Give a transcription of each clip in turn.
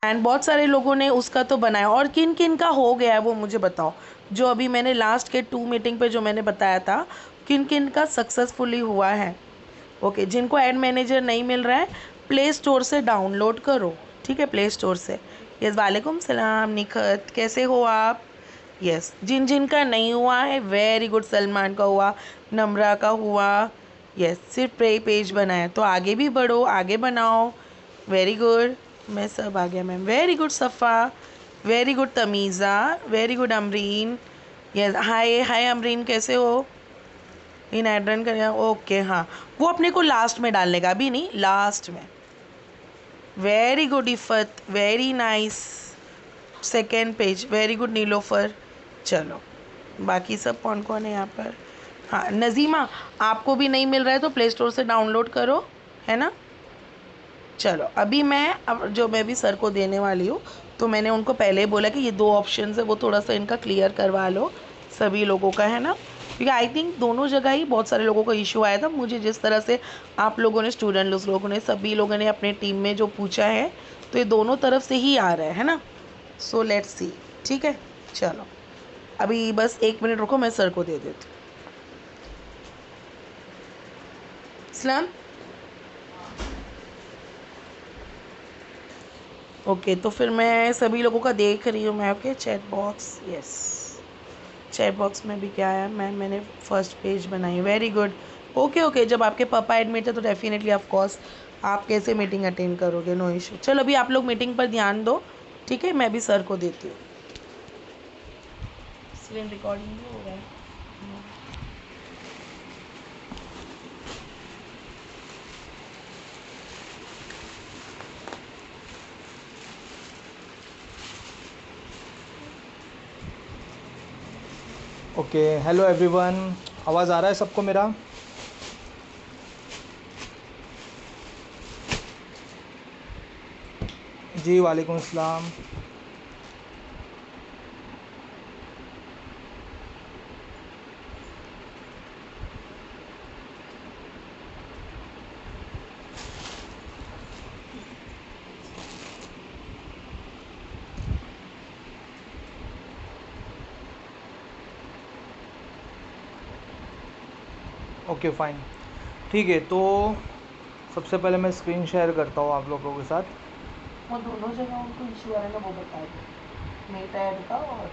And बहुत सारे लोगों ने उसका तो बनाया। और किन किन का हो गया है वो मुझे बताओ, जो अभी मैंने लास्ट के 2 मीटिंग पे जो मैंने बताया था, किन किन का सक्सेसफुली हुआ है। ओके, जिनको एड मैनेजर नहीं मिल रहा है, प्ले स्टोर से डाउनलोड करो, ठीक है, प्ले स्टोर से। यस, वालेकुम सलाम निखत, कैसे हो आप। यस, जिन जिन का नहीं हुआ है, वेरी गुड, सलमान का हुआ, नम्रा का हुआ। यस, सिर्फ प्रे पेज बनाया, तो आगे भी बढ़ो, आगे बनाओ। वेरी गुड, मैं सब आ गया ma'am, very good Safa, very good Tamiza, very good Amreen. Yes, hi hi Amreen, कैसे हो। इन एड रन कर, ओके, हाँ, वो अपने को लास्ट में डालने का, अभी नहीं, लास्ट में। Very good Iffat, very nice, second page, very good Nilofar. चलो, बाकी सब कौन कौन है यहाँ पर। हाँ नज़ीमा, आपको भी नहीं मिल रहा है तो प्ले स्टोर से डाउनलोड करो, है ना। चलो, अभी मैं अब जो मैं भी सर को देने वाली हूँ, तो मैंने उनको पहले ही बोला कि ये 2 ऑप्शन है वो थोड़ा सा इनका क्लियर करवा लो, सभी लोगों का, है ना। क्योंकि आई थिंक दोनों जगह ही बहुत सारे लोगों को इशू आया था। मुझे जिस तरह से आप लोगों ने, स्टूडेंट लोगों ने, सभी लोगों ने अपने टीम में जो पूछा है, तो ये दोनों तरफ से ही आ रहा है ना। सो लेट्स सी, ठीक है। चलो, अभी बस 1 मिनट रुको, मैं सर को दे देती हूँ। इस्लाम, ओके, तो फिर मैं सभी लोगों का देख रही हूँ मैं। Okay, chat box, yes, chat box में भी क्या आया, मैंने फर्स्ट पेज बनाई, वेरी गुड। ओके ओके, जब आपके पापा एडमिट है तो डेफिनेटली ऑफ कोर्स आप कैसे मीटिंग अटेंड करोगे, नो इशू। चलो, अभी आप लोग मीटिंग पर ध्यान दो, ठीक है, मैं भी सर को देती हूँ। स्क्रीन रिकॉर्डिंग भी हो रहा है। ओके, हेलो एवरीवन, आवाज़ आ रहा है सबको मेरा। जी वालेकुम अस्सलाम। ओके फाइन, ठीक है। तो सबसे पहले मैं स्क्रीन शेयर करता हूँ आप लोगों के साथ। वो दोनों जगह उनको इशू आ रहा है ना, वो बता दो, मेट ऐड का और।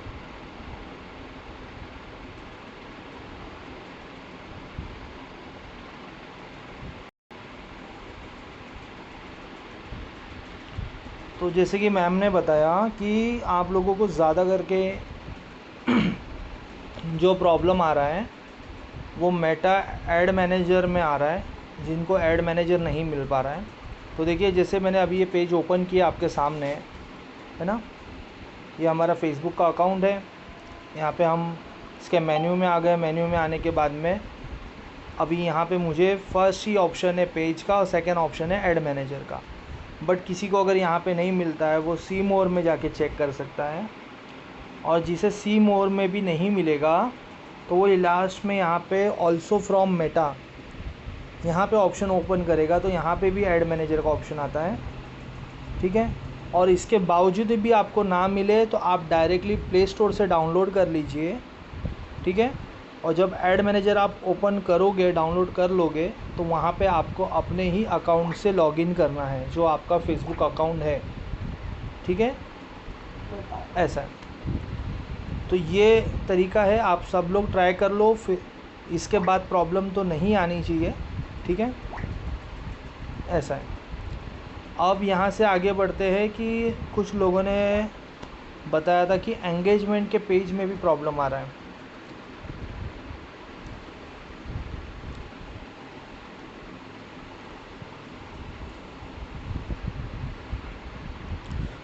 तो जैसे कि मैम ने बताया कि आप लोगों को ज़्यादा करके जो प्रॉब्लम आ रहा है वो मेटा ऐड मैनेजर में आ रहा है, जिनको ऐड मैनेजर नहीं मिल पा रहा है। तो देखिए, जैसे मैंने अभी ये पेज ओपन किया आपके सामने, है ना, ये हमारा फेसबुक का अकाउंट है। यहाँ पे हम इसके मेन्यू में आ गए। मेन्यू में आने के बाद में अभी यहाँ पे मुझे फर्स्ट ही ऑप्शन है पेज का और सेकंड ऑप्शन है ऐड मैनेजर का। बट किसी को अगर यहाँ पे नहीं मिलता है, वो सी मोर में जाके चेक कर सकता है। और जिसे सी मोर में भी नहीं मिलेगा तो वो लास्ट में यहाँ पे ऑल्सो फ्रॉम मेटा, यहाँ पे ऑप्शन ओपन करेगा तो यहाँ पे भी ऐड मैनेजर का ऑप्शन आता है, ठीक है। और इसके बावजूद भी आपको ना मिले तो आप डायरेक्टली प्ले स्टोर से डाउनलोड कर लीजिए, ठीक है। और जब ऐड मैनेजर आप ओपन करोगे, डाउनलोड कर लोगे, तो वहाँ पे आपको अपने ही अकाउंट से लॉगिन करना है, जो आपका फेसबुक अकाउंट है, ठीक है, ऐसा है। तो ये तरीका है, आप सब लोग ट्राई कर लो, फिर इसके बाद प्रॉब्लम तो नहीं आनी चाहिए, ठीक है, ऐसा है। अब यहाँ से आगे बढ़ते हैं कि कुछ लोगों ने बताया था कि एंगेजमेंट के पेज में भी प्रॉब्लम आ रहा है।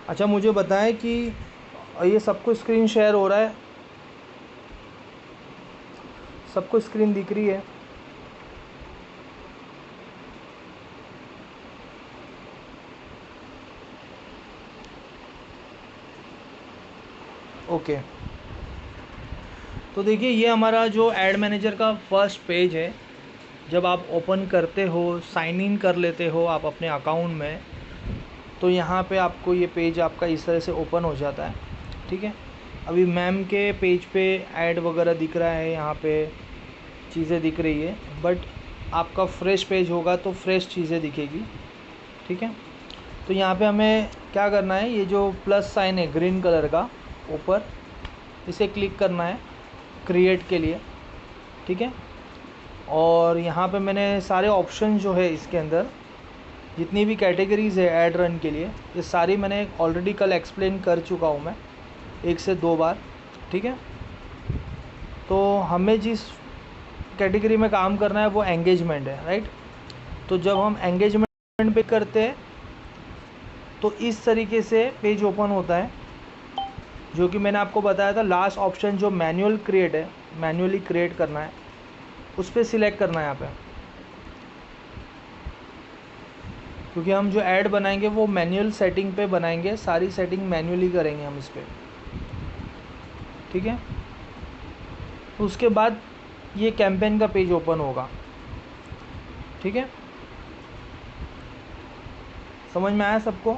अच्छा, मुझे बताएं कि ये सबको स्क्रीन शेयर हो रहा है, सबको स्क्रीन दिख रही है। ओके, तो देखिए, ये हमारा जो ऐड मैनेजर का फर्स्ट पेज है। जब आप ओपन करते हो, साइन इन कर लेते हो आप अपने अकाउंट में, तो यहाँ पे आपको ये पेज आपका इस तरह से ओपन हो जाता है। ठीक है, अभी मैम के पेज पे ऐड वगैरह दिख रहा है, यहाँ पे चीज़ें दिख रही है, बट आपका फ्रेश पेज होगा तो फ्रेश चीज़ें दिखेगी। ठीक है, तो यहाँ पे हमें क्या करना है, ये जो प्लस साइन है ग्रीन कलर का ऊपर, इसे क्लिक करना है क्रिएट के लिए। ठीक है, और यहाँ पे मैंने सारे ऑप्शन जो है इसके अंदर जितनी भी कैटेगरीज़ है ऐड रन के लिए, ये सारी मैंने ऑलरेडी कल एक्सप्लेन कर चुका हूँ मैं 1 से 2 बार। ठीक है, तो हमें जिस कैटेगरी में काम करना है वो एंगेजमेंट है, राइट। तो जब हम एंगेजमेंट पे करते हैं तो इस तरीके से पेज ओपन होता है, जो कि मैंने आपको बताया था। लास्ट ऑप्शन जो मैनुअल क्रिएट है, मैनुअली क्रिएट करना है, उस पर सिलेक्ट करना है यहाँ पे, क्योंकि हम जो ऐड बनाएंगे वो मैनुअल सेटिंग पे बनाएंगे, सारी सेटिंग मैनुअली करेंगे हम इस पर। ठीक है, तो उसके बाद ये कैंपेन का पेज ओपन होगा। ठीक है, समझ में आया सबको?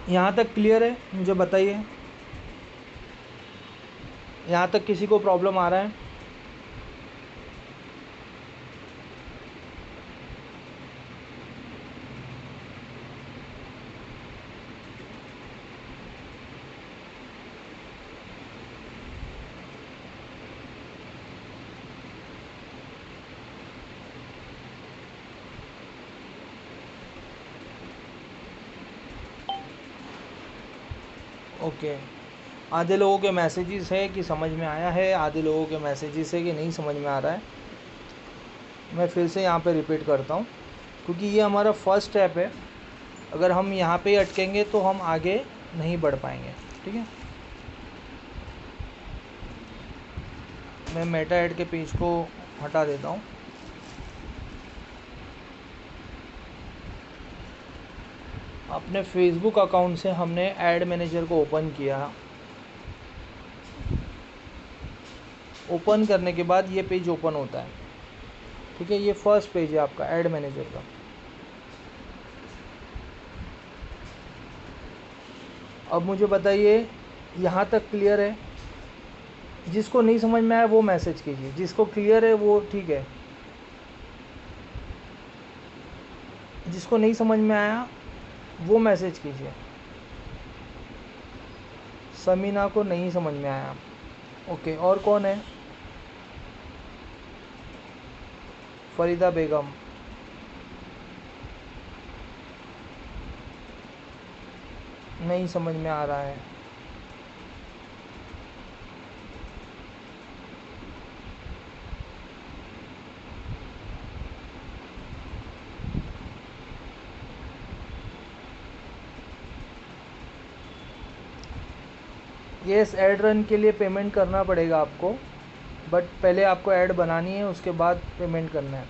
यहाँ तक क्लियर है? मुझे बताइए, यहाँ तक किसी को प्रॉब्लम आ रहा है? ओके, आधे लोगों के मैसेजेस है कि समझ में आया है, आधे लोगों के मैसेजेस है कि नहीं समझ में आ रहा है। मैं फिर से यहाँ पे रिपीट करता हूँ, क्योंकि ये हमारा फर्स्ट स्टेप है। अगर हम यहाँ पे ही अटकेंगे तो हम आगे नहीं बढ़ पाएंगे। ठीक है, मैं मेटा ऐड के पेज को हटा देता हूँ। अपने फेसबुक अकाउंट से हमने ऐड मैनेजर को ओपन किया। ओपन करने के बाद ये पेज ओपन होता है। ठीक है, ये फर्स्ट पेज है आपका ऐड मैनेजर का। अब मुझे बताइए, यहाँ तक क्लियर है? जिसको नहीं समझ में आया वो मैसेज कीजिए, जिसको क्लियर है वो ठीक है। जिसको नहीं समझ में आया वो मैसेज कीजिए। समीना को नहीं समझ में आया, ओके। और कौन है? फरीदा बेगम, नहीं समझ में आ रहा है। यस, ऐड रन के लिए पेमेंट करना पड़ेगा आपको, बट पहले आपको ऐड बनानी है, उसके बाद पेमेंट करना है।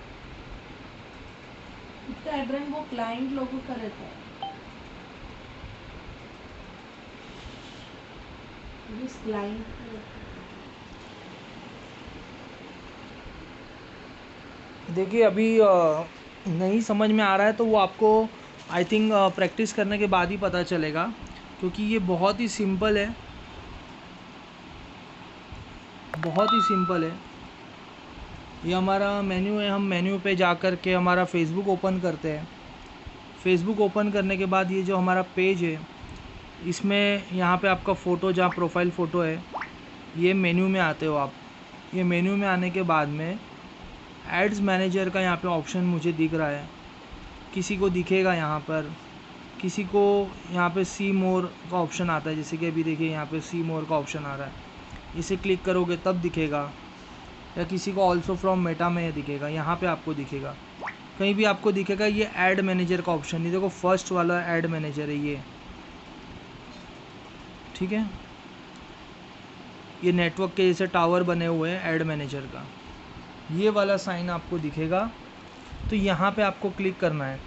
इसका ऐड रन वो क्लाइंट लोगों का रहता है। जिस क्लाइंट देखिए, अभी नहीं समझ में आ रहा है तो वो आपको आई थिंक प्रैक्टिस करने के बाद ही पता चलेगा, क्योंकि ये बहुत ही सिंपल है, बहुत ही सिंपल है। ये हमारा मेन्यू है, हम मेन्यू पे जा कर के हमारा फेसबुक ओपन करते हैं। फेसबुक ओपन करने के बाद ये जो हमारा पेज है, इसमें यहाँ पे आपका फ़ोटो, जहाँ प्रोफाइल फ़ोटो है, ये मेन्यू में आते हो आप। ये मेन्यू में आने के बाद में एड्स मैनेजर का यहाँ पे ऑप्शन मुझे दिख रहा है, किसी को दिखेगा यहाँ पर, किसी को यहाँ पे सी मोर का ऑप्शन आता है। जैसे कि अभी देखिए यहाँ पे सी मोर का ऑप्शन आ रहा है, इसे क्लिक करोगे तब दिखेगा, या किसी को ऑल्सो फ्रॉम मेटा में दिखेगा, यहाँ पे आपको दिखेगा, कहीं भी आपको दिखेगा। ये ऐड मैनेजर का ऑप्शन, ये देखो फर्स्ट वाला ऐड मैनेजर है ये। ठीक है, ये नेटवर्क के जैसे टावर बने हुए हैं ऐड मैनेजर का, ये वाला साइन आपको दिखेगा। तो यहाँ पे आपको क्लिक करना है।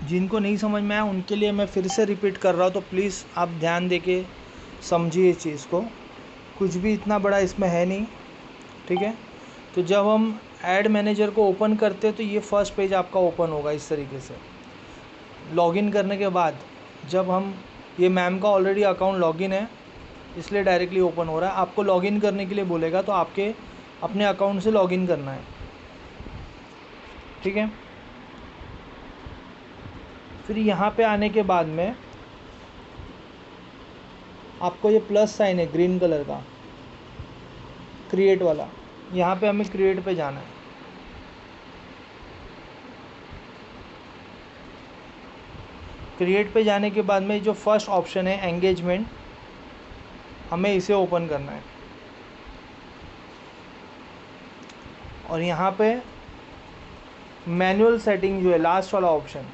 जिनको नहीं समझ में आया उनके लिए मैं फिर से रिपीट कर रहा हूँ, तो प्लीज़ आप ध्यान देके समझिए इस चीज़ को, कुछ भी इतना बड़ा इसमें है नहीं, ठीक है। तो जब हम ऐड मैनेजर को ओपन करते हैं तो ये फर्स्ट पेज आपका ओपन होगा इस तरीके से। लॉगिन करने के बाद जब हम, ये मैम का ऑलरेडी अकाउंट लॉगिन है इसलिए डायरेक्टली ओपन हो रहा है। आपको लॉगिन करने के लिए बोलेगा तो आपके अपने अकाउंट से लॉगिन करना है, ठीक है। फिर यहाँ पे आने के बाद में आपको ये प्लस साइन है ग्रीन कलर का, क्रिएट वाला, यहाँ पे हमें क्रिएट पे जाना है। क्रिएट पे जाने के बाद में जो फर्स्ट ऑप्शन है एंगेजमेंट, हमें इसे ओपन करना है। और यहाँ पे मैनुअल सेटिंग जो है लास्ट वाला ऑप्शन,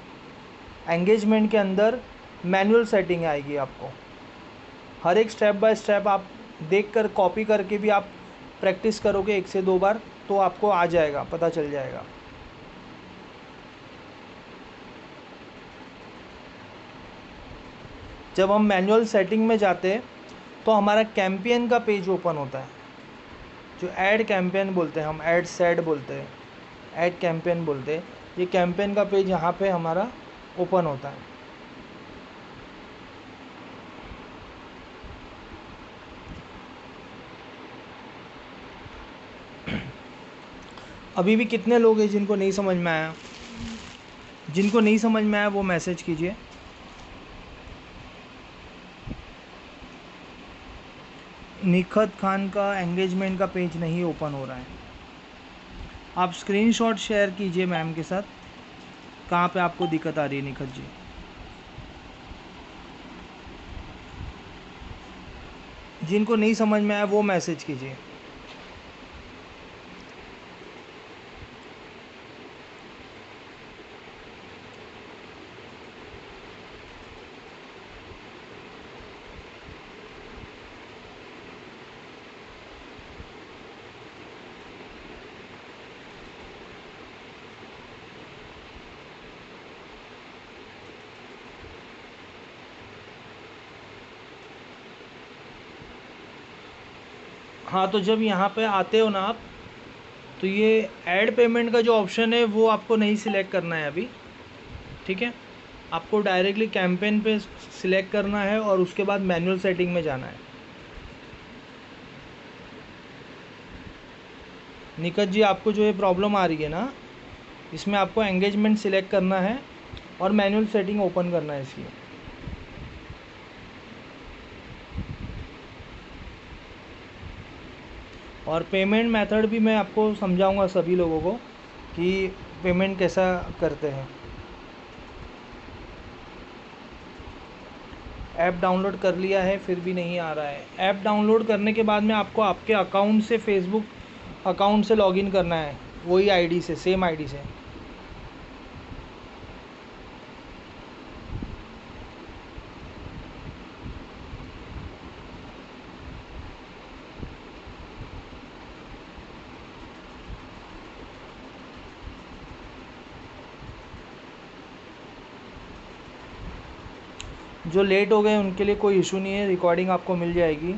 एंगेजमेंट के अंदर मैनुअल सेटिंग आएगी। आपको हर एक स्टेप बाय स्टेप आप देख कर कॉपी करके भी आप प्रैक्टिस करोगे 1 से 2 बार तो आपको आ जाएगा, पता चल जाएगा। जब हम मैनुअल सेटिंग में जाते हैं तो हमारा कैंपेन का पेज ओपन होता है, जो ऐड कैंपेन बोलते हैं हम, ऐड सेट बोलते हैं, ऐड कैंपेन बोलते हैं। ये कैंपेन का पेज यहाँ पे हमारा ओपन होता है। अभी भी कितने लोग हैं जिनको नहीं समझ में आया? जिनको नहीं समझ में आया वो मैसेज कीजिए। निखत खान का एंगेजमेंट का पेज नहीं ओपन हो रहा है। आप स्क्रीनशॉट शेयर कीजिए मैम के साथ, कहाँ पे आपको दिक्कत आ रही है निखत जी। जिनको नहीं समझ में आया वो मैसेज कीजिए। हाँ, तो जब यहाँ पे आते हो ना आप, तो ये ऐड पेमेंट का जो ऑप्शन है वो आपको नहीं सिलेक्ट करना है अभी, ठीक है। आपको डायरेक्टली कैंपेन पे सिलेक्ट करना है और उसके बाद मैनुअल सेटिंग में जाना है। निकट जी, आपको जो ये प्रॉब्लम आ रही है ना, इसमें आपको एंगेजमेंट सिलेक्ट करना है और मैनुअल सेटिंग ओपन करना है इसकी। और पेमेंट मेथड भी मैं आपको समझाऊंगा सभी लोगों को कि पेमेंट कैसा करते हैं। ऐप डाउनलोड कर लिया है फिर भी नहीं आ रहा है। ऐप डाउनलोड करने के बाद में आपको आपके अकाउंट से, फेसबुक अकाउंट से लॉगिन करना है, वही आईडी से, सेम आईडी से। जो लेट हो गए उनके लिए कोई इशू नहीं है, रिकॉर्डिंग आपको मिल जाएगी।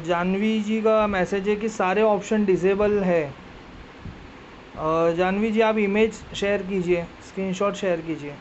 जानवी जी का मैसेज है कि सारे ऑप्शन डिसेबल है। जानवी जी, आप इमेज शेयर कीजिए, स्क्रीनशॉट शेयर कीजिए।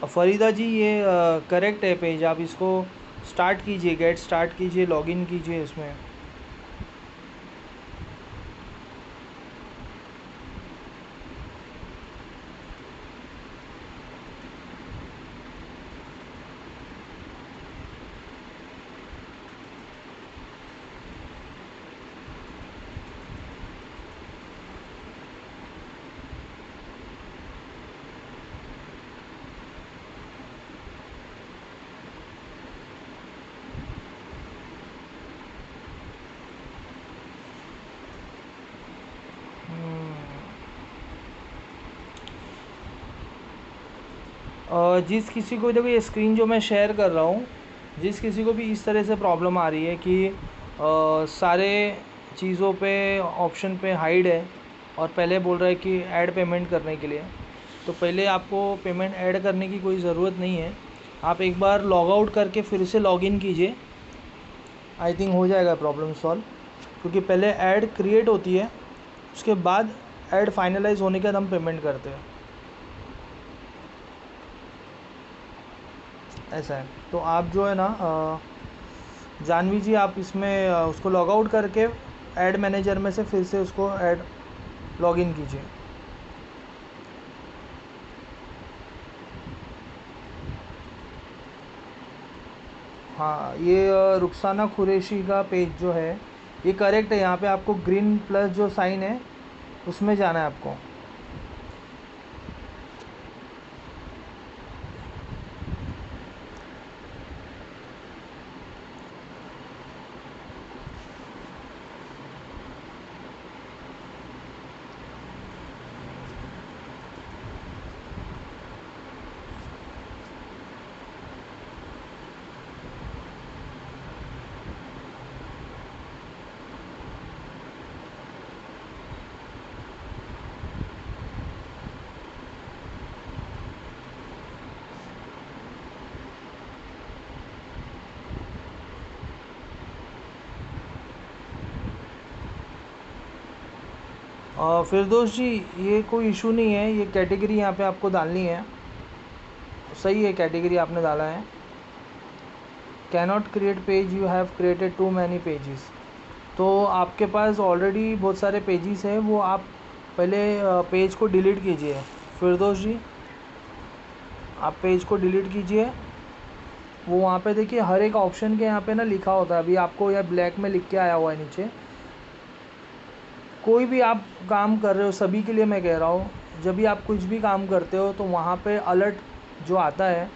फरीदा जी, ये करेक्ट है पेज, आप इसको स्टार्ट कीजिए, गेट स्टार्ट कीजिए, लॉगिन कीजिए इसमें। जिस किसी को देखो ये स्क्रीन जो मैं शेयर कर रहा हूँ, जिस किसी को भी इस तरह से प्रॉब्लम आ रही है कि सारे चीज़ों पे ऑप्शन पे हाइड है और पहले बोल रहा है कि ऐड पेमेंट करने के लिए, तो पहले आपको पेमेंट ऐड करने की कोई ज़रूरत नहीं है। आप एक बार लॉग आउट करके फिर से लॉगिन कीजिए, आई थिंक हो जाएगा प्रॉब्लम सॉल्व। क्योंकि पहले ऐड क्रिएट होती है, उसके बाद ऐड फाइनलाइज होने के बाद हम पेमेंट करते हैं, ऐसा है। तो आप जो है ना जानवी जी, आप इसमें उसको लॉग आउट करके ऐड मैनेजर में से फिर से उसको ऐड लॉगिन कीजिए। हाँ, ये रुखसाना कुरैशी का पेज जो है ये करेक्ट है। यहाँ पे आपको ग्रीन प्लस जो साइन है उसमें जाना है आपको। फिरदौस जी, ये कोई इशू नहीं है, ये कैटेगरी यहाँ पे आपको डालनी है, सही है कैटेगरी आपने डाला है। Cannot create page, you have created too many pages. तो आपके पास ऑलरेडी बहुत सारे पेजेस हैं, वो आप पहले पेज को डिलीट कीजिए। फिरदौस जी, आप पेज को डिलीट कीजिए। वो वहाँ पे देखिए हर एक ऑप्शन के यहाँ पे ना लिखा होता है, अभी आपको यह ब्लैक में लिख के आया हुआ है नीचे। कोई भी आप काम कर रहे हो, सभी के लिए मैं कह रहा हूँ, जब भी आप कुछ भी काम करते हो तो वहाँ पे अलर्ट जो आता है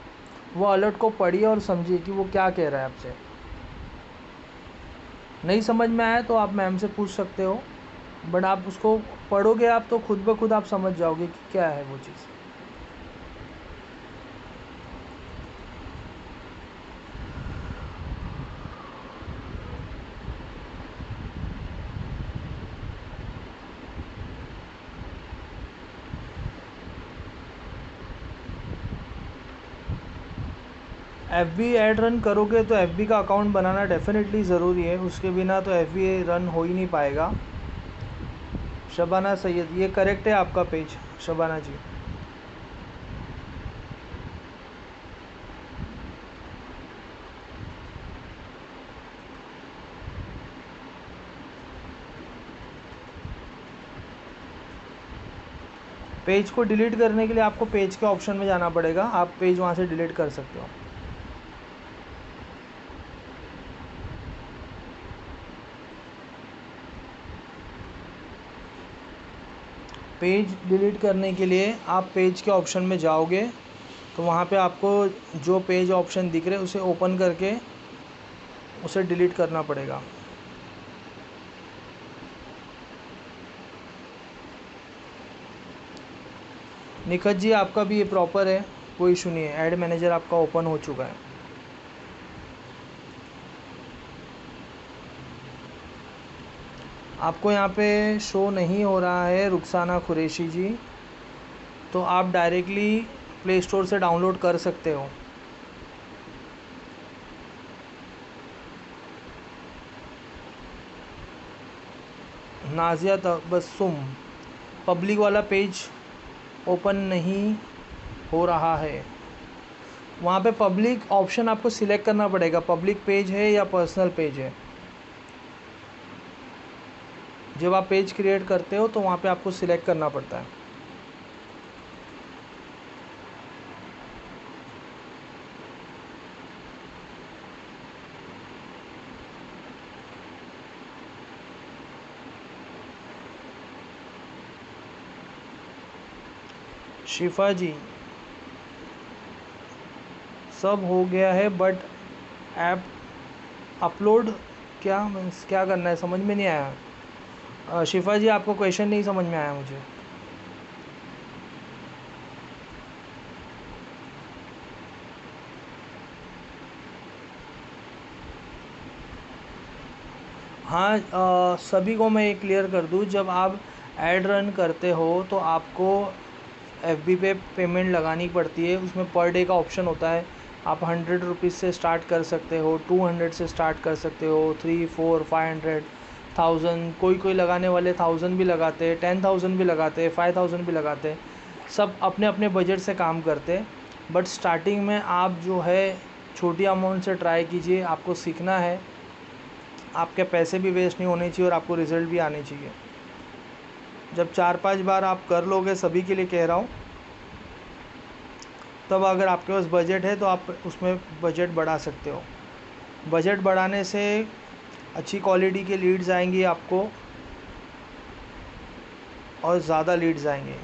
वो अलर्ट को पढ़िए और समझिए कि वो क्या कह रहा है आपसे। नहीं समझ में आया तो आप मैम से पूछ सकते हो, बट आप उसको पढ़ोगे आप तो खुद ब खुद आप समझ जाओगे कि क्या है वो चीज़। FB ऐड रन करोगे तो FB का अकाउंट बनाना डेफिनेटली ज़रूरी है, उसके बिना तो FB रन हो ही नहीं पाएगा। शबाना सैयद, ये करेक्ट है आपका पेज शबाना जी। पेज को डिलीट करने के लिए आपको पेज के ऑप्शन में जाना पड़ेगा, आप पेज वहाँ से डिलीट कर सकते हो। पेज डिलीट करने के लिए आप पेज के ऑप्शन में जाओगे तो वहाँ पे आपको जो पेज ऑप्शन दिख रहे उसे ओपन करके उसे डिलीट करना पड़ेगा। निखत जी, आपका भी ये प्रॉपर है, कोई इशू नहीं है, ऐड मैनेजर आपका ओपन हो चुका है। आपको यहाँ पे शो नहीं हो रहा है रुखसाना कुरैशी जी, तो आप डायरेक्टली प्ले स्टोर से डाउनलोड कर सकते हो। नाजिया तबस्सुम, पब्लिक वाला पेज ओपन नहीं हो रहा है। वहाँ पे पब्लिक ऑप्शन आपको सिलेक्ट करना पड़ेगा, पब्लिक पेज है या पर्सनल पेज है। जब आप पेज क्रिएट करते हो तो वहाँ पे आपको सिलेक्ट करना पड़ता है। शिफा जी, सब हो गया है बट ऐप अपलोड क्या मीन्स क्या करना है, समझ में नहीं आया। शिफा जी, आपको क्वेश्चन नहीं समझ में आया मुझे। हाँ, सभी को मैं ये क्लियर कर दूँ, जब आप ऐड रन करते हो तो आपको FB पे पेमेंट लगानी पड़ती है। उसमें पर डे का ऑप्शन होता है। आप 100 रुपीज़ से स्टार्ट कर सकते हो, 200 से स्टार्ट कर सकते हो, 3, 4, 500, 1000, कोई लगाने वाले 1000 भी लगाते हैं, 10,000 भी लगाते हैं, 5000 भी लगाते हैं। सब अपने अपने बजट से काम करते हैं। बट स्टार्टिंग में आप जो है छोटी अमाउंट से ट्राई कीजिए। आपको सीखना है, आपके पैसे भी वेस्ट नहीं होने चाहिए और आपको रिज़ल्ट भी आने चाहिए। जब 4-5 बार आप कर लोगे, सभी के लिए कह रहा हूँ, तब अगर आपके पास बजट है तो आप उसमें बजट बढ़ा सकते हो। बजट बढ़ाने से अच्छी क्वालिटी के लीड्स आएंगी आपको और ज़्यादा लीड्स आएंगे।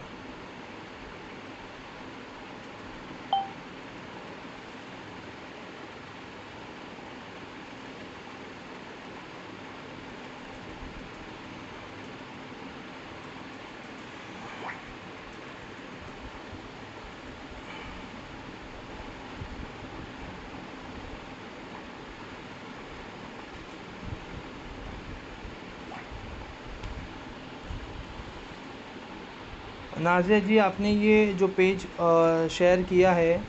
नाज़िया जी, आपने ये जो पेज शेयर किया है,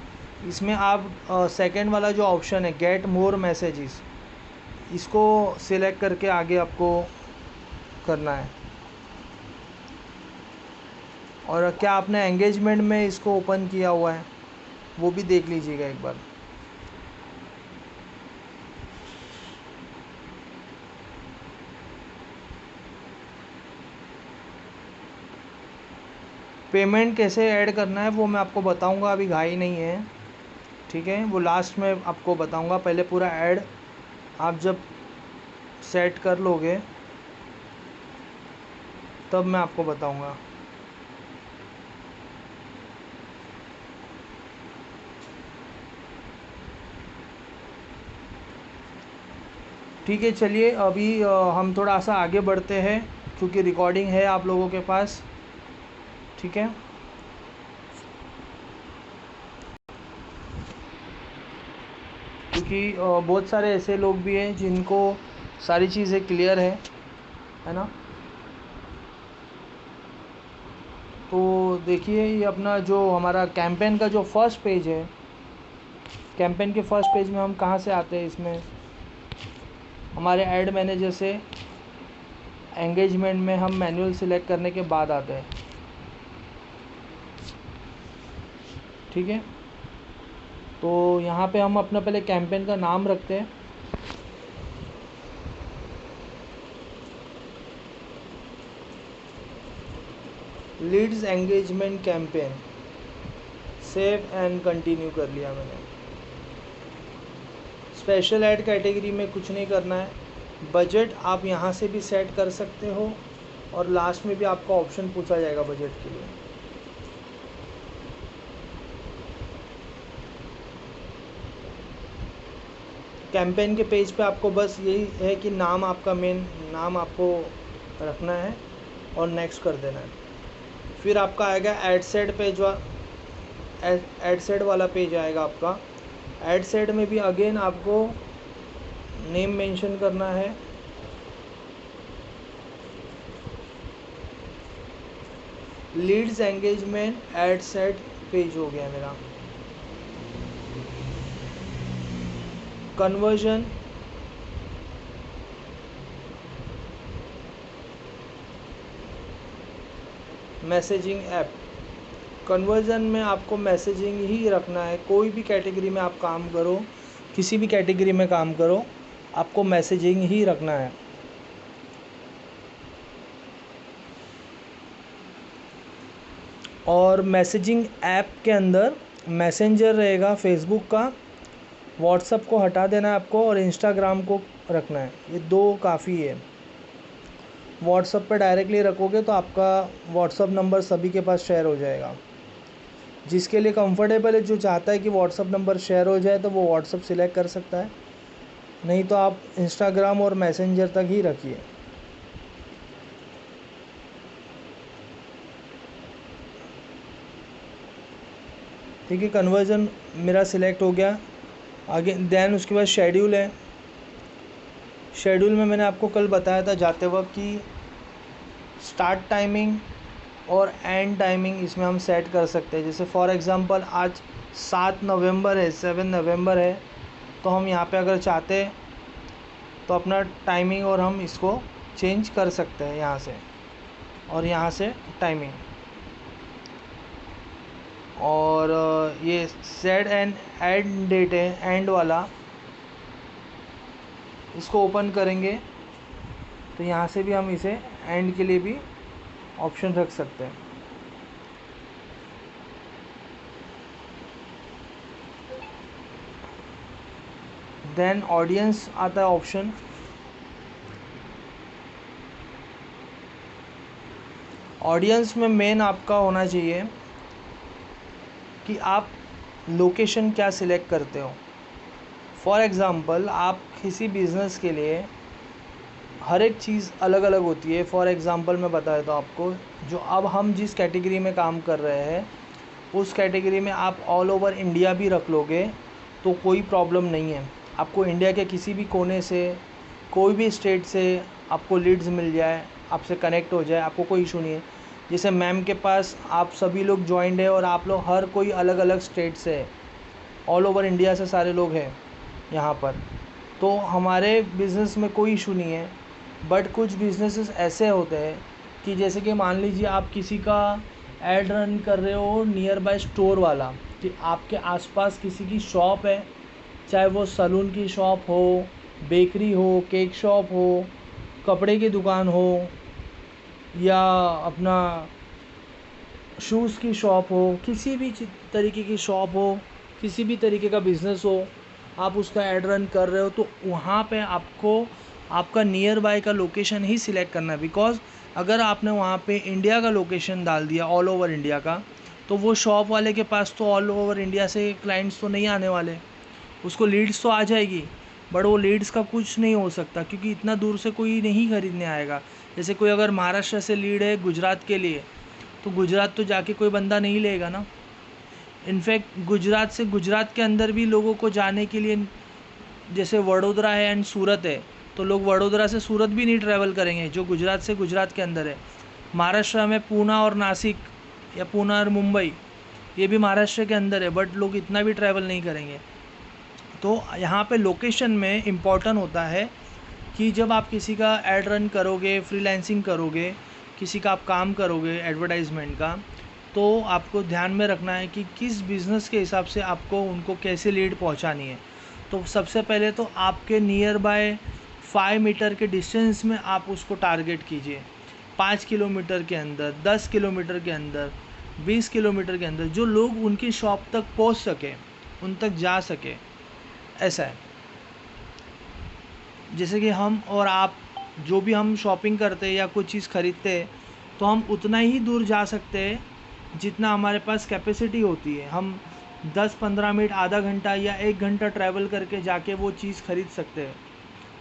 इसमें आप सेकंड वाला जो ऑप्शन है गेट मोर मैसेजेस, इसको सिलेक्ट करके आगे आपको करना है। और क्या आपने एंगेजमेंट में इसको ओपन किया हुआ है, वो भी देख लीजिएगा एक बार। पेमेंट कैसे ऐड करना है वो मैं आपको बताऊंगा, अभी घाई नहीं है, ठीक है। वो लास्ट में आपको बताऊंगा। पहले पूरा ऐड आप जब सेट कर लोगे तब मैं आपको बताऊंगा। ठीक है, चलिए अभी हम थोड़ा सा आगे बढ़ते हैं क्योंकि रिकॉर्डिंग है आप लोगों के पास, ठीक है। क्योंकि बहुत सारे ऐसे लोग भी हैं जिनको सारी चीज़ें क्लियर है ना। तो देखिए, ये अपना जो हमारा कैंपेन का जो फर्स्ट पेज है, कैंपेन के फर्स्ट पेज में हम कहाँ से आते हैं, इसमें हमारे ऐड मैनेजर से एंगेजमेंट में हम मैनुअल सिलेक्ट करने के बाद आते हैं, ठीक है। तो यहाँ पे हम अपना पहले कैंपेन का नाम रखते हैं। Leads engagement campaign, save and continue कर लिया मैंने। स्पेशल ऐड कैटेगरी में कुछ नहीं करना है। बजट आप यहाँ से भी सेट कर सकते हो और लास्ट में भी आपका ऑप्शन पूछा जाएगा बजट के लिए। कैंपेन के पेज पे आपको बस यही है कि नाम, आपका मेन नाम आपको रखना है और नेक्स्ट कर देना है। फिर आपका आएगा add set page, ad set वाला पेज आएगा आपका। एड सेट में भी अगेन आपको नेम मेंशन करना है, leads engagement ad set page हो गया मेरा। Conversion, messaging app. कन्वर्जन में आपको मैसेजिंग ही रखना है। कोई भी कैटेगरी में आप काम करो, किसी भी कैटेगरी में काम करो, आपको मैसेजिंग ही रखना है। और मैसेजिंग ऐप के अंदर मैसेंजर रहेगा फेसबुक का, व्हाट्सअप को हटा देना है आपको और इंस्टाग्राम को रखना है। ये दो काफ़ी है। व्हाट्सअप पे डायरेक्टली रखोगे तो आपका व्हाट्सअप नंबर सभी के पास शेयर हो जाएगा। जिसके लिए कंफर्टेबल है, जो चाहता है कि व्हाट्सअप नंबर शेयर हो जाए, तो वो व्हाट्सअप सिलेक्ट कर सकता है, नहीं तो आप इंस्टाग्राम और मैसेंजर तक ही रखिए। ठीक है, कन्वर्जन मेरा सिलेक्ट हो गया। आगे देन उसके बाद शेड्यूल है। शेड्यूल में मैंने आपको कल बताया था जाते वक्त कि स्टार्ट टाइमिंग और एंड टाइमिंग इसमें हम सेट कर सकते हैं। जैसे फॉर एग्ज़ाम्पल आज 7 नवंबर है, 7 नवंबर है, तो हम यहाँ पे अगर चाहते तो अपना टाइमिंग और हम इसको चेंज कर सकते हैं यहाँ से, और यहाँ से टाइमिंग। और ये सेट एंड एंड डेट है, एंड वाला, इसको ओपन करेंगे तो यहाँ से भी हम इसे एंड के लिए भी ऑप्शन रख सकते हैं। देन ऑडियंस आता है ऑप्शन। ऑडियंस में मेन आपका होना चाहिए कि आप लोकेशन क्या सिलेक्ट करते हो। फॉर एग्ज़ाम्पल आप किसी बिज़नेस के लिए हर एक चीज़ अलग अलग होती है। फॉर एग्ज़ाम्पल मैं बता देता हूँ आपको, जो अब हम जिस कैटेगरी में काम कर रहे हैं उस कैटेगरी में आप ऑल ओवर इंडिया भी रख लोगे तो कोई प्रॉब्लम नहीं है। आपको इंडिया के किसी भी कोने से, कोई भी स्टेट से आपको लीड्स मिल जाए, आपसे कनेक्ट हो जाए, आपको कोई इशू नहीं है। जैसे मैम के पास आप सभी लोग जॉइंड है और आप लोग हर कोई अलग अलग स्टेट से है, ऑल ओवर इंडिया से सारे लोग हैं यहाँ पर, तो हमारे बिज़नेस में कोई इशू नहीं है। बट कुछ बिजनेसेस ऐसे होते हैं कि जैसे कि मान लीजिए आप किसी का ऐड रन कर रहे हो नियर बाय स्टोर वाला, कि आपके आसपास किसी की शॉप है, चाहे वो सलून की शॉप हो, बेकरी हो, केक शॉप हो, कपड़े की दुकान हो, या अपना शूज़ की शॉप हो, किसी भी तरीके की शॉप हो, किसी भी तरीके का बिज़नेस हो, आप उसका ऐड रन कर रहे हो, तो वहाँ पे आपको आपका नियर बाय का लोकेशन ही सिलेक्ट करना है। बिकॉज़ अगर आपने वहाँ पे इंडिया का लोकेशन डाल दिया, ऑल ओवर इंडिया का, तो वो शॉप वाले के पास तो ऑल ओवर इंडिया से क्लाइंट्स तो नहीं आने वाले। उसको लीड्स तो आ जाएगी बट वो लीड्स का कुछ नहीं हो सकता, क्योंकि इतना दूर से कोई नहीं खरीदने आएगा। जैसे कोई अगर महाराष्ट्र से लीड है गुजरात के लिए, तो गुजरात तो जाके कोई बंदा नहीं लेगा ना। इनफैक्ट गुजरात से गुजरात के अंदर भी लोगों को जाने के लिए, जैसे वडोदरा है एंड सूरत है, तो लोग वडोदरा से सूरत भी नहीं ट्रैवल करेंगे जो गुजरात से गुजरात के अंदर है। महाराष्ट्र में पूना और नासिक, या पूना और मुंबई, ये भी महाराष्ट्र के अंदर है, बट लोग इतना भी ट्रैवल नहीं करेंगे। तो यहाँ पे लोकेशन में इम्पॉर्टेंट होता है कि जब आप किसी का ऐड रन करोगे, फ्रीलांसिंग करोगे, किसी का आप काम करोगे एडवर्टाइजमेंट का, तो आपको ध्यान में रखना है कि किस बिज़नेस के हिसाब से आपको उनको कैसे लीड पहुँचानी है। तो सबसे पहले तो आपके नियर बाय 5 मीटर के डिस्टेंस में आप उसको टारगेट कीजिए। 5 किलोमीटर के अंदर, 10 किलोमीटर के अंदर, 20 किलोमीटर के अंदर, जो लोग उनकी शॉप तक पहुंच सके, उन तक जा सके, ऐसा है। जैसे कि हम और आप जो भी हम शॉपिंग करते हैं या कोई चीज़ ख़रीदते हैं, तो हम उतना ही दूर जा सकते हैं जितना हमारे पास कैपेसिटी होती है। हम 10-15 मिनट, आधा घंटा या 1 घंटा ट्रैवल करके जाके वो चीज़ ख़रीद सकते हैं,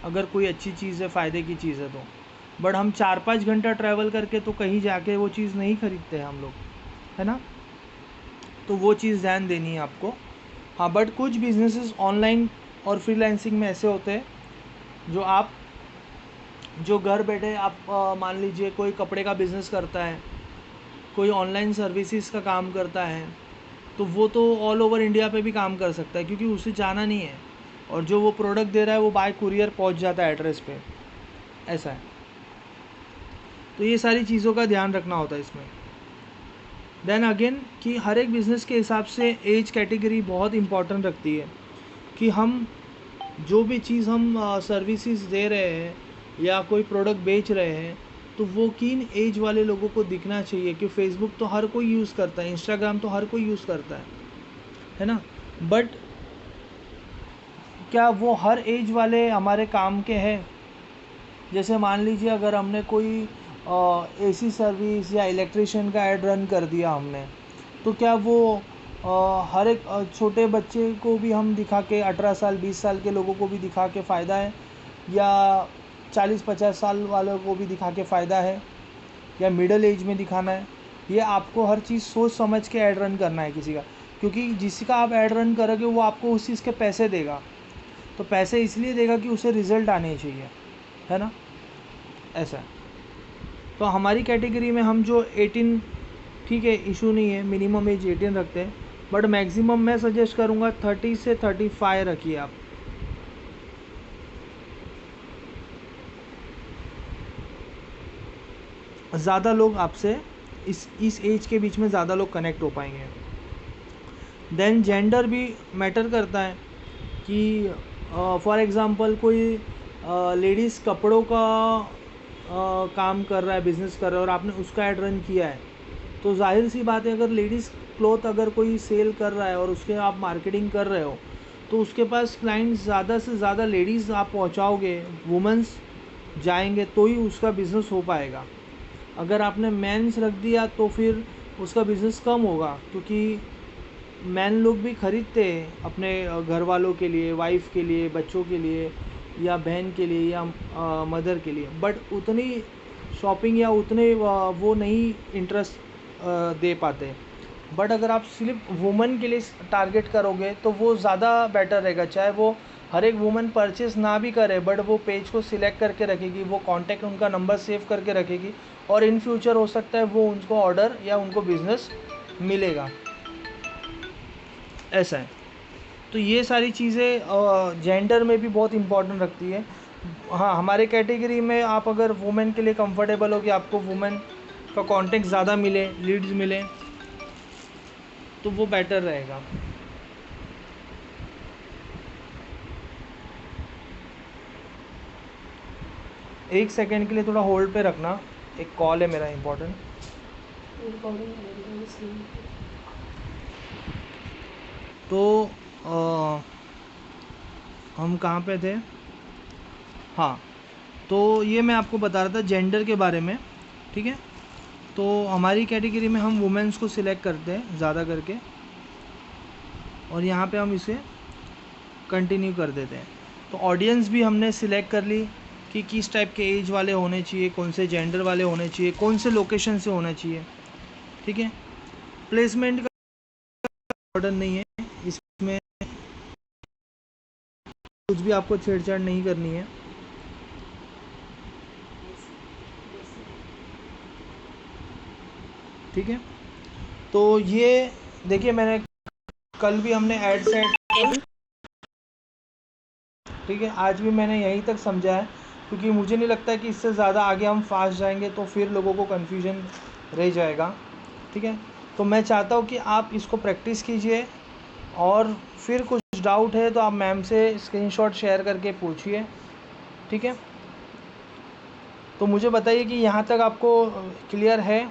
अगर कोई अच्छी चीज़ है, फ़ायदे की चीज़ है तो। बट हम 4-5 घंटा ट्रैवल करके तो कहीं जाके वो चीज़ नहीं खरीदते हैं हम लोग, है ना। तो वो चीज़ ध्यान देनी है आपको। हाँ, बट कुछ बिजनेसेस ऑनलाइन और फ्रीलांसिंग में ऐसे होते हैं जो घर बैठे आप मान लीजिए कोई कपड़े का बिज़नेस करता है, कोई ऑनलाइन सर्विसेज का काम करता है, तो वो तो ऑल ओवर इंडिया पे भी काम कर सकता है, क्योंकि उसे जाना नहीं है, और जो वो प्रोडक्ट दे रहा है वो बाय कुरियर पहुंच जाता है एड्रेस पे, ऐसा है। तो ये सारी चीज़ों का ध्यान रखना होता है इसमें। देन अगेन कि हर एक बिज़नेस के हिसाब से एज कैटेगरी बहुत इम्पॉर्टेंट रखती है, कि हम जो भी चीज़ हम सर्विसेज दे रहे हैं या कोई प्रोडक्ट बेच रहे हैं, तो वो किन एज वाले लोगों को दिखना चाहिए। कि फेसबुक तो हर कोई यूज़ करता है, इंस्टाग्राम तो हर कोई यूज़ करता है ना, बट क्या वो हर एज वाले हमारे काम के हैं। जैसे मान लीजिए अगर हमने कोई एसी सर्विस या इलेक्ट्रिशियन का ऐड रन कर दिया हमने, तो क्या वो हर एक छोटे बच्चे को भी हम दिखा के, 18 साल 20 साल के लोगों को भी दिखा के फ़ायदा है, या 40-50 साल वालों को भी दिखा के फ़ायदा है, या मिडिल एज में दिखाना है। ये आपको हर चीज़ सोच समझ के ऐड रन करना है किसी का, क्योंकि जिसका आप ऐड रन करोगे वो आपको उस चीज़ के पैसे देगा। तो पैसे इसलिए देगा कि उसे रिज़ल्ट आने चाहिए। है ना, ऐसा है। तो हमारी कैटेगरी में हम जो 18, ठीक है इशू नहीं है, मिनिमम एज 18 रखते हैं, बट मैक्सिमम मैं सजेस्ट करूँगा 30 से 35 रखिए आप। ज़्यादा लोग आपसे इस एज के बीच में ज़्यादा लोग कनेक्ट हो पाएंगे। देन जेंडर भी मैटर करता है कि फॉर एग्ज़ाम्पल कोई लेडीज़ कपड़ों का काम कर रहा है, बिज़नेस कर रहा है और आपने उसका ऐड रन किया है, तो जाहिर सी बात है अगर लेडीज़ क्लॉथ अगर कोई सेल कर रहा है और उसके आप मार्केटिंग कर रहे हो तो उसके पास क्लाइंट्स ज़्यादा से ज़्यादा लेडीज़ आप पहुंचाओगे, वुमेंस जाएंगे तो ही उसका बिज़नेस हो पाएगा। अगर आपने मेंस रख दिया तो फिर उसका बिज़नेस कम होगा, क्योंकि मैन लोग भी ख़रीदते हैं अपने घर वालों के लिए, वाइफ के लिए, बच्चों के लिए या बहन के लिए या मदर के लिए, बट उतनी शॉपिंग या उतने वो नहीं इंटरेस्ट दे पाते। बट अगर आप सिर्फ वुमन के लिए टारगेट करोगे तो वो ज़्यादा बेटर रहेगा। चाहे वो हर एक वुमन परचेस ना भी करे, बट वो पेज को सिलेक्ट करके रखेगी, वो कांटेक्ट उनका नंबर सेव करके रखेगी और इन फ्यूचर हो सकता है वो उनको ऑर्डर या उनको बिज़नेस मिलेगा, ऐसा है। तो ये सारी चीज़ें जेंडर में भी बहुत इम्पोर्टेंट रखती है। हाँ, हमारे कैटेगरी में आप अगर वुमेन के लिए कंफर्टेबल हो कि आपको वुमेन का कांटेक्ट ज़्यादा मिले, लीड्स मिले, तो वो बेटर रहेगा। एक सेकेंड के लिए थोड़ा होल्ड पे रखना, एक कॉल है मेरा इम्पोर्टेंट। तो हम कहाँ पे थे? हाँ, तो ये मैं आपको बता रहा था जेंडर के बारे में, ठीक है। तो हमारी कैटेगरी में हम वुमेंस को सिलेक्ट करते हैं ज़्यादा करके और यहाँ पे हम इसे कंटिन्यू कर देते हैं। तो ऑडियंस भी हमने सिलेक्ट कर ली कि किस टाइप के एज वाले होने चाहिए, कौन से जेंडर वाले होने चाहिए, कौन से लोकेशन से होना चाहिए, ठीक है। प्लेसमेंट का ऑर्डर नहीं है, इसमें कुछ भी आपको छेड़छाड़ नहीं करनी है। ठीक है, तो ये देखिए मैंने कल भी हमने ऐड सेट, ठीक है, आज भी मैंने यहीं तक समझा है, क्योंकि मुझे नहीं लगता कि इससे ज़्यादा आगे हम फास्ट जाएंगे तो फिर लोगों को कन्फ्यूजन रह जाएगा, ठीक है। तो मैं चाहता हूँ कि आप इसको प्रैक्टिस कीजिए और फिर कुछ डाउट है तो आप मैम से स्क्रीनशॉट शेयर करके पूछिए, ठीक है। तो मुझे बताइए कि यहाँ तक आपको क्लियर है,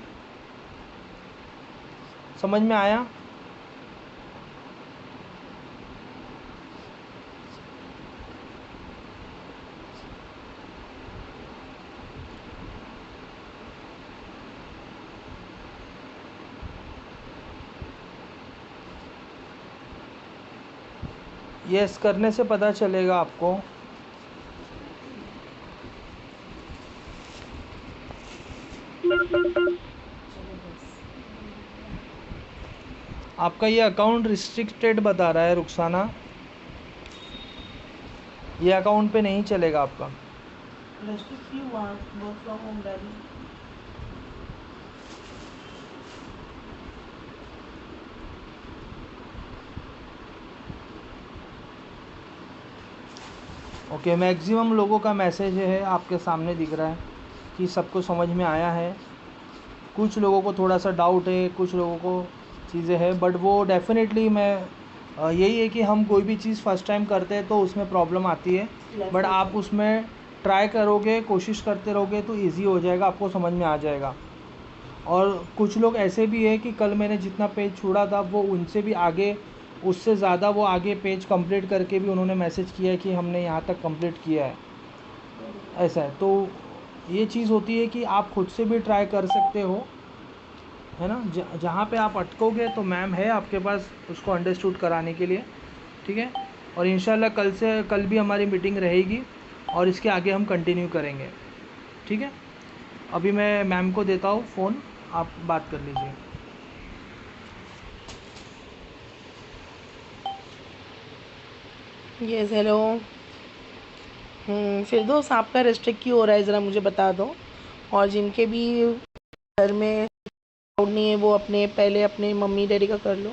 समझ में आया? यस करने से पता चलेगा आपको। आपका ये अकाउंट रिस्ट्रिक्टेड बता रहा है रुखसाना, ये अकाउंट पे नहीं चलेगा आपका। ओके, मैक्सिमम लोगों का मैसेज है आपके सामने दिख रहा है कि सबको समझ में आया है। कुछ लोगों को थोड़ा सा डाउट है, कुछ लोगों को चीज़ें हैं, बट वो डेफिनेटली मैं यही है कि हम कोई भी चीज़ फर्स्ट टाइम करते हैं तो उसमें प्रॉब्लम आती है, बट आप उसमें ट्राई करोगे, कोशिश करते रहोगे तो इजी हो जाएगा, आपको समझ में आ जाएगा। और कुछ लोग ऐसे भी है कि कल मैंने जितना पेज छोड़ा था वो उनसे भी आगे, उससे ज़्यादा वो आगे पेज कंप्लीट करके भी उन्होंने मैसेज किया है कि हमने यहाँ तक कंप्लीट किया है, ऐसा है। तो ये चीज़ होती है कि आप खुद से भी ट्राई कर सकते हो, है ना। जहाँ पे आप अटकोगे तो मैम है आपके पास उसको अंडरस्टूड कराने के लिए, ठीक है। और इंशाल्लाह कल भी हमारी मीटिंग रहेगी और इसके आगे हम कंटिन्यू करेंगे, ठीक है। अभी मैं मैम को देता हूँ फ़ोन, आप बात कर लीजिए। Yes, hello. फिरदौस आपका रेस्ट्रिक्ट क्यों हो रहा है, ज़रा मुझे बता दो। और जिनके भी घर में अलाउड नहीं है वो अपने पहले अपने मम्मी डैडी का कर लो।